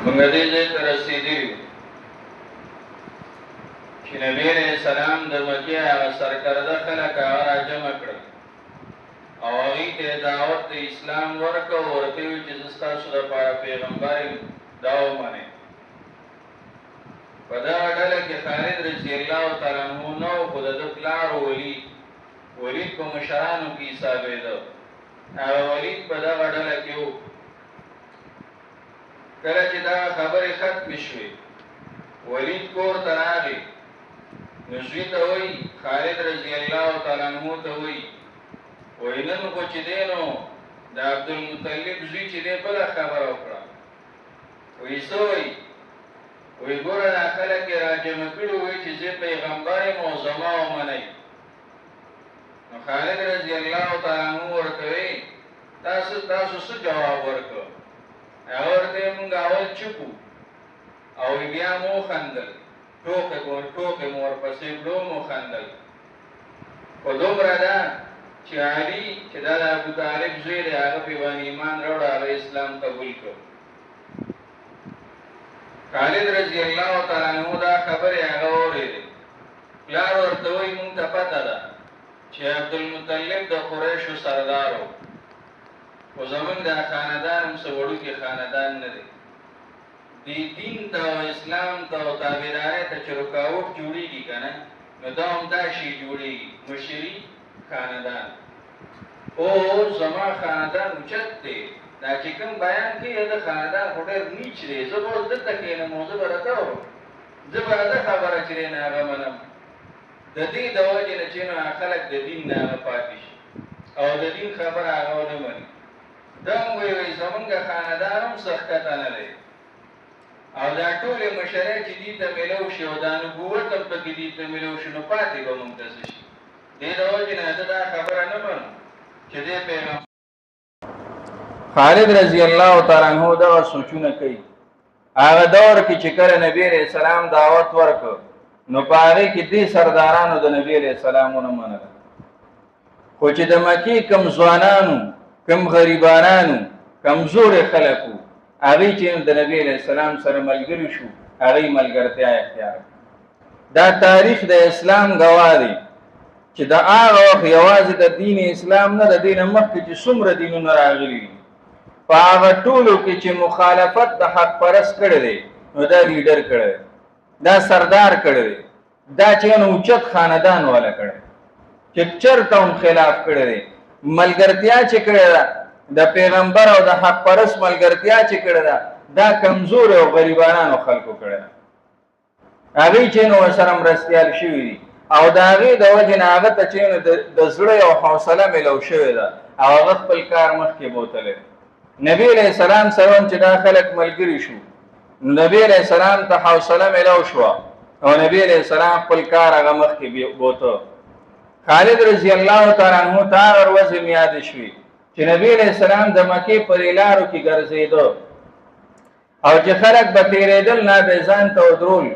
موږ دې ځای ته رسېدلي یو چې نبي علیه السلام د مکې هغه سرکرده خلک هغه راجمع کړل او هغوی ته دعوت د اسلام ورکړ او ورته یې ویل چې زه ستاسو دپاره پیغمبر یم دا ومنئ. په دغه ډله کې خالد رضی الله تعالی عنه نه و، خو د ده پلار ولید په مشرانو کې حسابېده. هغه ولید په دغه ډله کې و. کله چې دغه خبرې ختمې شوې ولید کور ته راغی، نو زوی ته وایي، خالد رضی الله تعالی عنه ته وایي نن خو چې دی نو د عبدالمطلب زوی چې دی بله خبره وکړه. وایي څه وایي؟ وایي ګوره دا خلک یې راجمع کړي وایي چې زه پیغمبر یم او زما ومنئ. نو خالد رضی الله تعالی عنه ورته وایي تاسو څه جواب ورکړ؟ هغه ورته وایي موږ اول چوپ وو او بیا مو وخندل، ټوکې مو ورپسې کړو مو خندل. خو دومره ده چې علي چې دا د ابوطالب زوی دی هغه پې باندې ایمان راوړه، هغه اسلام قبول کړ. خالد رضی الله تعالی عنه دا خبرې هغه واورېدې. پلار ورته وایي مونږ ته پته ده چې عبدالمطلب د قریشو سردار و، خو زمونږ دا خاندان هم څه وړوکی خاندان نه دی. دې دین ته او اسلام ته او تابعدارۍ ته چې رکاوټ جوړېږي که نه، نو دا هم دا شی جوړېږي مشري خاندان. او زما خاندان اوچت دی، دا چې کوم بیان کوي د خاندان خو ډېر نیچ دی. زه به اوس دلته کښېنم او زه به راته وم، زه به ده خبره چې دی نه هغه منم. د دې د وجې نه چې نو خلک د دین نه هغه پاتې شي او د دین خبره هغه ونه مني. دا هم وایي زمونږ خاندان هم څه ښکته نه دی او دا ټولې مشرۍ چې دې ته میلو شي او دا نبوت هم پکې دې ته میلو شي نو پاتې به مونږ ته څه شي. دې د وجې نه زه دا خبره نه منم چې دې پیغمبر. خالد رضی الله تعالی عنہ دغه سوچونه کوي. هغه دور کې چې کله نبی علیہ السلام دعوت ورکړ نو په هغې کې دې سردارانو د نبی علیہ السلام ونه منله، خو چې د مکې کم ځوانانو کم غریبانانو کمزورې خلک وو هغوی چې د نبی علیہ السلام سره ملګري شو هغوی ملګرتیا اختیار. دا تاریخ د اسلام ګواه دی چې د هغه وخت یوازې د دین اسلام نه، د دې نه مخکې چې څومره دینونه راغلي دي په هغه ټولو کې چې مخالفت د حق پرست کړی دی نو دا لیډر کړی دی، دا سردار کړی دی، دا چې اوچت خاندان والا کړی چې چرته هم خلاف کړی دی. ملګرتیا چې کړې ده د پیغمبر او د حق پرست ملګرتیا چې کړې ده دا کمزور او غریبانانو خلکو کړی ده. هغوی چې نو ورسره مرستیال شوي دي او د هغې د وجې نه هغه ته چې نو د زړه او حوصله میلو شوې ده او هغه خپل کار مخکې بوتلی. نبی علیہ السلام سره هم چې دا خلک ملګري شو نبی علیہ السلام ته حوصله میلو شوه او نبی علیہ السلام خپل کار هغه مخکې بوته. خالد رضی الله تعالی عنہ ته هغه ورځې مې یادې شوې چې نبی علیہ السلام د مکې په لارو کې ګرځېده او چې خلک به تېرېدل نه به ځان ته ودرول،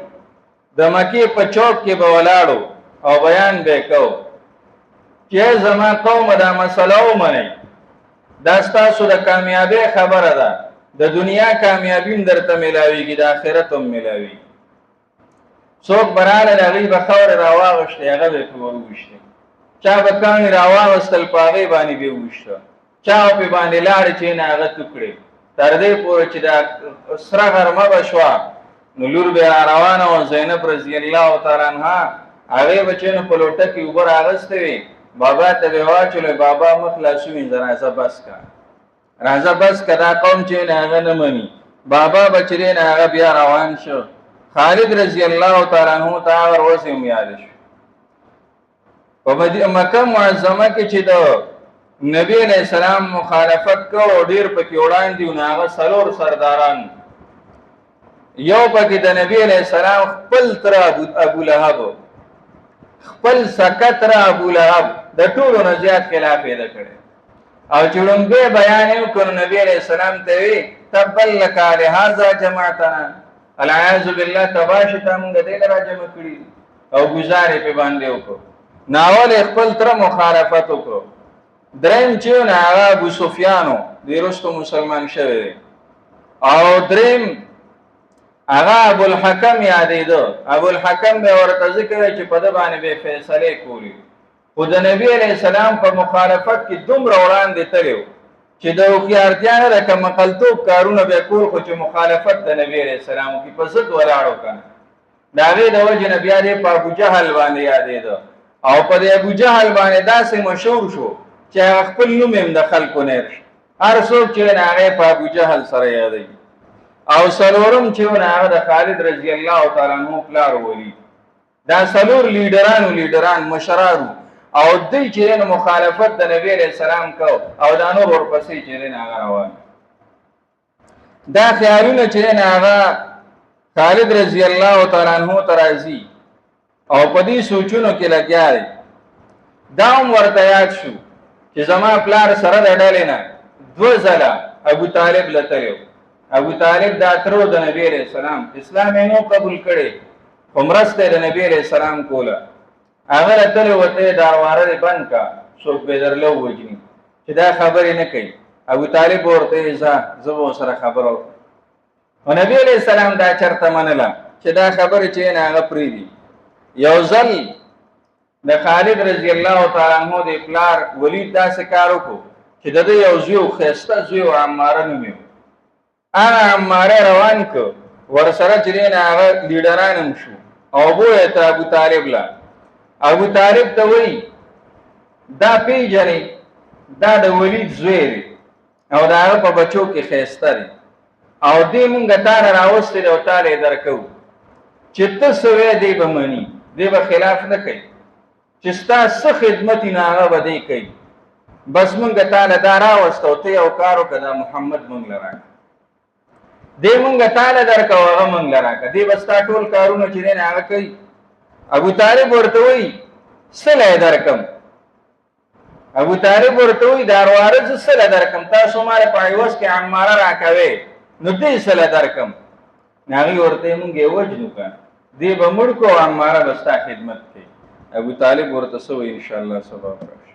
د مکې په چوک کې به ولاړو او بیان به یې کو چې زما قومه دا مسله ومنئ، دا ستاسو د کامیابۍ خبره ده، د دنیا کامیابي هم درته میلاویږي د آخرت هم میلاویږي. څوک به راغلل هغوی به خاورې راواغوښتې هغه به یې پې وویشتې، چا به کاڼي راواغوستل په هغې باندې به یې وویشته، چا به پې باندې لاړې چې نه هغه تو کړې تر دې پورې چې دا سره غرمه به شوه نو لور به را روانه وه زینب رضی الله تعالی عنها هغې به چې نو په لوټه کې اوبه راغستې وې بابا ته به یې واچولې بابا مخ لاسو وینځه راځه بس که راځه بس که دا قوم چې نه هغه نه مني. بابا به چې دی نه هغه بیا روان شو. خالد رضی الله تعالی عنہ ته هغه ورځې هم یاده شو. په مکه معظمه کې چې د نبی علیہ السلام مخالفت کو او ډیر پکې وړاندې و نو هغه څلور سرداران، یو پکې د نبی علیہ السلام خپل تر ابو لهب، خپل سکه تر ابو لهب د ټولو نه زیات خلاف یې ده کړی او چې لومبی بیان یې وکړ نبی علیہ السلام ته وی تبا لک لهذا جمعتنا، العیاذ بالله تباشي ته موږ دې را جمع کړي او ګزار یې پې باندې وکړو. ناول خپل تر مخالفت وکړو. دریم چې نه هغه ابو سفیان دی وروسته مسلمان شوی دی او دریم هغه ابو الحکم یادېده. ابو الحکم به ورته ذکر چې په د باندې به فیصله کولی، خو د نبی علیہ السلام په مخالفت کې دومره وړاندې تللی چې د هوښیارتیا نه د کمقلتوب کارونه به کول، خو چې مخالفت د نبی علیہ السلام کې په ضد ولاړو کنه. د هغې د وجې نه بیا دې په ابو جهل باندې یادېده، او په دې ابو جهل باندې داسې مشهور شو چې هغه خپل نوم هم د خلکو نه هېر شو. هر څوک چې نه هغه په ابو جهل سره یادوي. او څلورم چې نه هغه د خالد رضی الله تعالی عنہ پلار ولید. دا څلور لیډران مشرانو، او دوی چې نه مخالفت د نبی علیہ السلام کو، او دا نور ورپسې چې نه هغه روان. دا خیالونه چې نه هغه خالد رضی الله تعالی عنہ ترازی او په دې سوچونو کې لګیا دی. دا هم ورته یاد شو چې زما پلار سره د ډلې نه 2 ځله ابو طالب لته. ابو طالب دا ترو د نبی علیہ السلام اسلام یې نو قبول کړي، خو مرسته د نبی علیہ السلام کوله. هغه راته وته دا واره بند کا څوک به درلو وجني چې دا خبرې نه کوي. ابو طالب ورته زه سره خبرو، او نبی علیہ السلام دا چرته منله چې دا خبرې چې نه هغه پریدي. یو ځل د خالد رضی الله تعالی عنہ د پلار ولید داسې کار وکړو چې د یو زوی ښایسته زوی عماره نومېږي. هغه عماره روان کړ، ورسره چې نه هغه لیډران هم شو، او بویې ته ابو طالب لا. ابو طالب ته وایي دا پیژنې دا د ولید زوی دی، او د هغه په بچو کې ښایسته دی، او دې مونږ تا نه راوستې دی او تا له یې درکوو چې ته څه وایې دی به مني، دی به خلاف نه کوي، چې ستا څه خدمت یې نه هغه به دی کوي. بس مونږ تا له دا راوسته او ته یو کار وکړه، دا محمد مونږ له راکړه، دی مونږ تا له درکوو هغه مونږ له راکړه، دی به ستا ټول کارونه چې دی نه هغه کوي. ابو طالب ورته وایي څه له یې درکم. ابو طالب ورته وایي دا واره زه څه له درکم، تاسو ماله په عوض کې عماره راکوئ، نو دې څه له درکم. هغې ورته یې مونږ یې وجنو که دی به مړ کو، عماره به ستا خدمت کوي. ابو طالب ورته څه وایي انشاءالله سبا راشي.